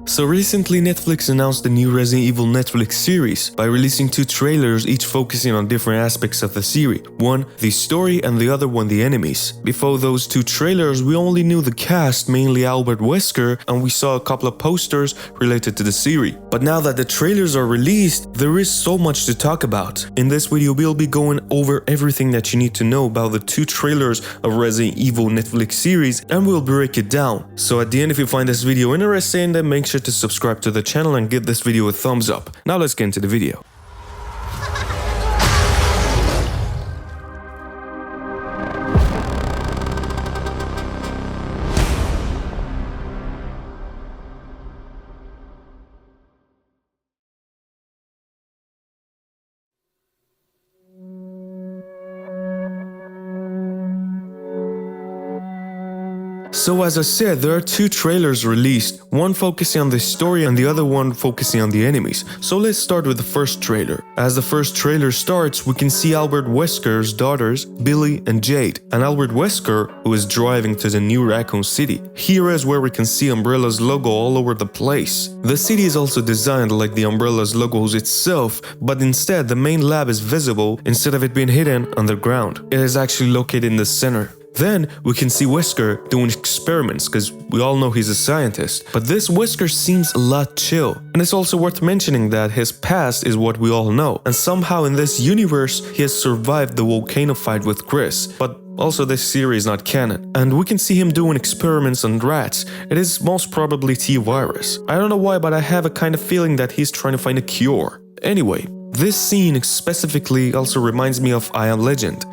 So recently Netflix announced the new Resident Evil Netflix series by releasing 2 trailers, each focusing on different aspects of the series. One, the story, and the other one, the enemies. Before those 2 trailers, we only knew the cast, mainly Albert Wesker, and we saw a couple of posters related to the series. But now that the trailers are released, there is so much to talk about. In this video, we'll be going over everything that you need to know about the 2 trailers of Resident Evil Netflix series, and we'll break it down. So at the end, if you find this video interesting, then make sure to subscribe to the channel and give this video a thumbs up. Now let's get into the video. So as I said, there are 2 trailers released, one focusing on the story and the other one focusing on the enemies. So let's start with the first trailer. As the first trailer starts, we can see Albert Wesker's daughters, Billy and Jade, and Albert Wesker, who is driving to the new Raccoon city. Here is where we can see Umbrella's logo all over the place. The city is also designed like the Umbrella's logos itself, but instead the main lab is visible instead of it being hidden underground. It is actually located in the center. Then we can see Wesker doing experiments, because we all know he's a scientist. But this Wesker seems a lot chill. And it's also worth mentioning that his past is what we all know. And somehow in this universe, he has survived the volcano fight with Chris. But also this series is not canon. And we can see him doing experiments on rats. It is most probably T-virus. I don't know why, but I have a kind of feeling that he's trying to find a cure. Anyway, this scene specifically also reminds me of I Am Legend.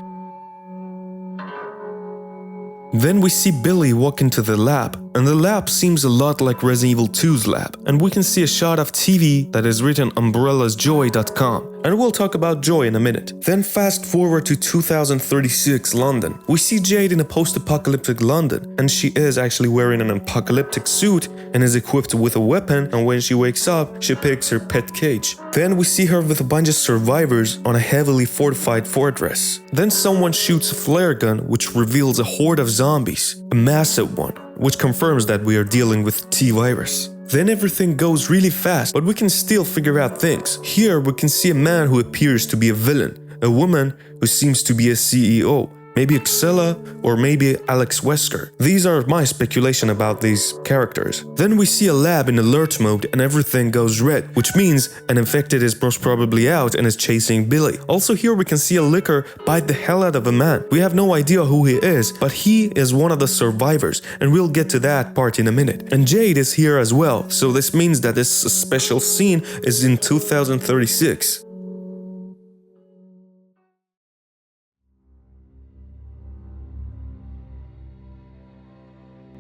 Then we see Billy walk into the lab, and the lab seems a lot like Resident Evil 2's lab, and we can see a shot of TV that is written umbrellasjoy.com, and we'll talk about Joy in a minute. Then fast forward to 2036 London. We see Jade in a post-apocalyptic London, and she is actually wearing an apocalyptic suit and is equipped with a weapon, and when she wakes up, she picks her pet cage. Then we see her with a bunch of survivors on a heavily fortified fortress. Then someone shoots a flare gun, which reveals a horde of zombies, a massive one, which confirms that we are dealing with T-virus. Then everything goes really fast, but we can still figure out things. Here we can see a man who appears to be a villain, a woman who seems to be a CEO, maybe Excella or maybe Alex Wesker. These are my speculation about these characters. Then we see a lab in alert mode and everything goes red, which means an infected is most probably out and is chasing Billy. Also here we can see a licker bite the hell out of a man. We have no idea who he is, but he is one of the survivors, and we'll get to that part in a minute. And Jade is here as well, so this means that this special scene is in 2036.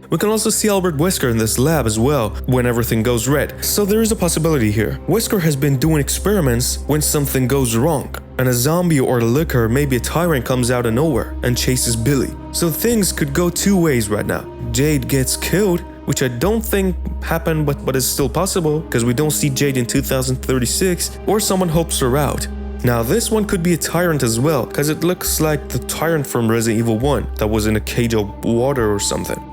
We can also see Albert Wesker in this lab as well when everything goes red, so there is a possibility here. Wesker has been doing experiments when something goes wrong, and a zombie or a licker, maybe a tyrant, comes out of nowhere and chases Billy. So things could go 2 ways right now. Jade gets killed, which I don't think happened, but is still possible because we don't see Jade in 2036, or someone helps her out. Now this one could be a tyrant as well, because it looks like the tyrant from Resident Evil 1 that was in a cage of water or something.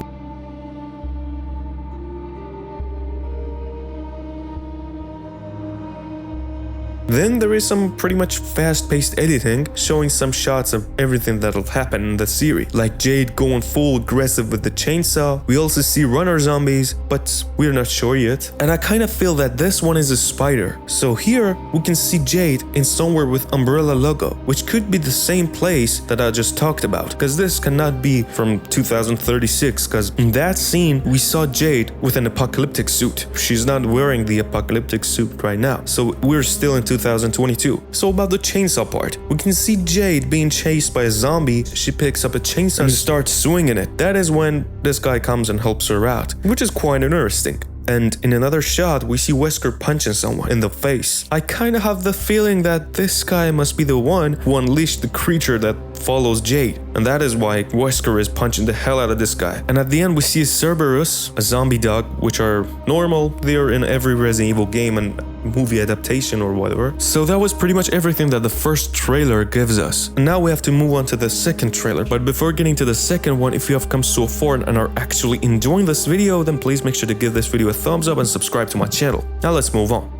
Then there is some pretty much fast-paced editing, showing some shots of everything that'll happen in the series, like Jade going full aggressive with the chainsaw. We also see runner zombies, but we're not sure yet. And I kind of feel that this one is a spider. So here we can see Jade in somewhere with Umbrella logo, which could be the same place that I just talked about, because this cannot be from 2036, because in that scene we saw Jade with an apocalyptic suit. She's not wearing the apocalyptic suit right now, so we're still in 2022. So about the chainsaw part, we can see Jade being chased by a zombie. She picks up a chainsaw and starts swinging it. That is when this guy comes and helps her out, which is quite interesting. And in another shot, we see Wesker punching someone in the face. I kind of have the feeling that this guy must be the one who unleashed the creature that follows Jade, and that is why Wesker is punching the hell out of this guy. And at the end we see a Cerberus, a zombie dog, which are normal. They're in every Resident Evil game, and movie adaptation or whatever. So that was pretty much everything that the first trailer gives us. And now we have to move on to the second trailer. But before getting to the second one, if you have come so far and are actually enjoying this video, then please make sure to give this video a thumbs up and subscribe to my channel. Now let's move on.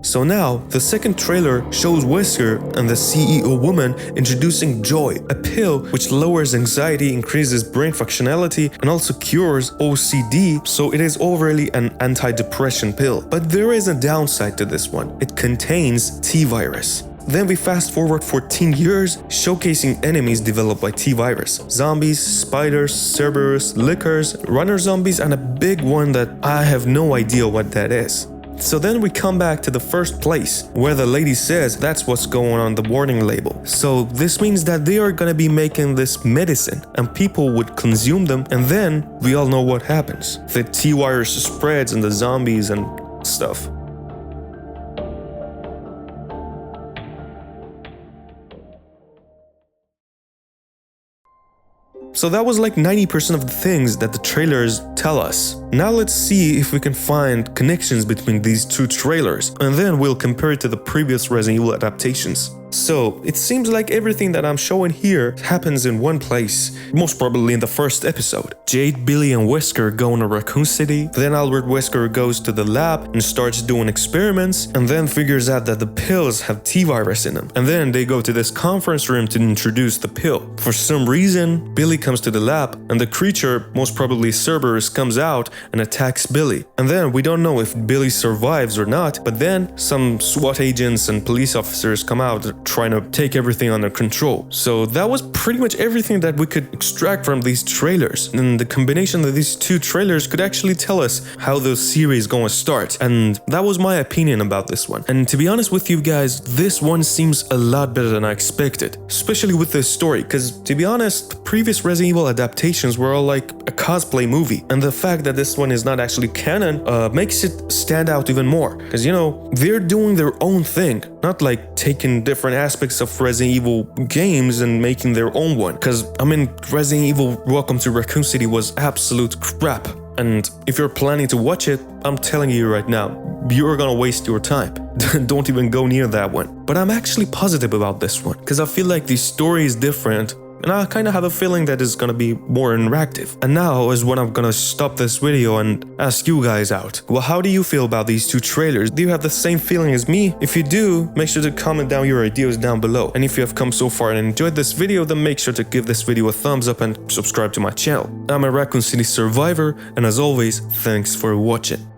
So now, the second trailer shows Wesker and the CEO woman introducing Joy, a pill which lowers anxiety, increases brain functionality, and also cures OCD, so it is overly an anti-depression pill. But there is a downside to this one. It contains T-virus. Then we fast forward 14 years, showcasing enemies developed by T-virus. Zombies, spiders, Cerberus, lickers, runner zombies, and a big one that I have no idea what that is. So then we come back to the first place, where the lady says that's what's going on the warning label. So this means that they are gonna be making this medicine, and people would consume them, and then we all know what happens. The T-virus spreads and the zombies and stuff. So that was like 90% of the things that the trailers tell us. Now let's see if we can find connections between these two trailers, and then we'll compare it to the previous Resident Evil adaptations. So, it seems like everything that I'm showing here happens in one place, most probably in the first episode. Jade, Billy, and Wesker go in a Raccoon City, then Albert Wesker goes to the lab and starts doing experiments, and then figures out that the pills have T-virus in them. And then they go to this conference room to introduce the pill. For some reason, Billy comes to the lab, and the creature, most probably Cerberus, comes out and attacks Billy. And then we don't know if Billy survives or not, but then some SWAT agents and police officers come out trying to take everything under control. So that was pretty much everything that we could extract from these trailers. And the combination of these two trailers could actually tell us how the series is going to start. And that was my opinion about this one. And to be honest with you guys, this one seems a lot better than I expected, especially with this story, because to be honest, the previous Resident Evil adaptations were all like a cosplay movie. And the fact that this one is not actually canon makes it stand out even more. Because, you know, they're doing their own thing, not like taking different aspects of Resident Evil games and making their own one. Because, I mean, Resident Evil Welcome to Raccoon City was absolute crap. And if you're planning to watch it, I'm telling you right now, you're gonna waste your time. Don't even go near that one. But I'm actually positive about this one, because I feel like the story is different, and I kind of have a feeling that it's gonna be more interactive. And now is when I'm gonna stop this video and ask you guys out. Well, how do you feel about these two trailers? Do you have the same feeling as me? If you do, make sure to comment down your ideas down below. And if you have come so far and enjoyed this video, then make sure to give this video a thumbs up and subscribe to my channel. I'm a Raccoon City survivor, and as always, thanks for watching.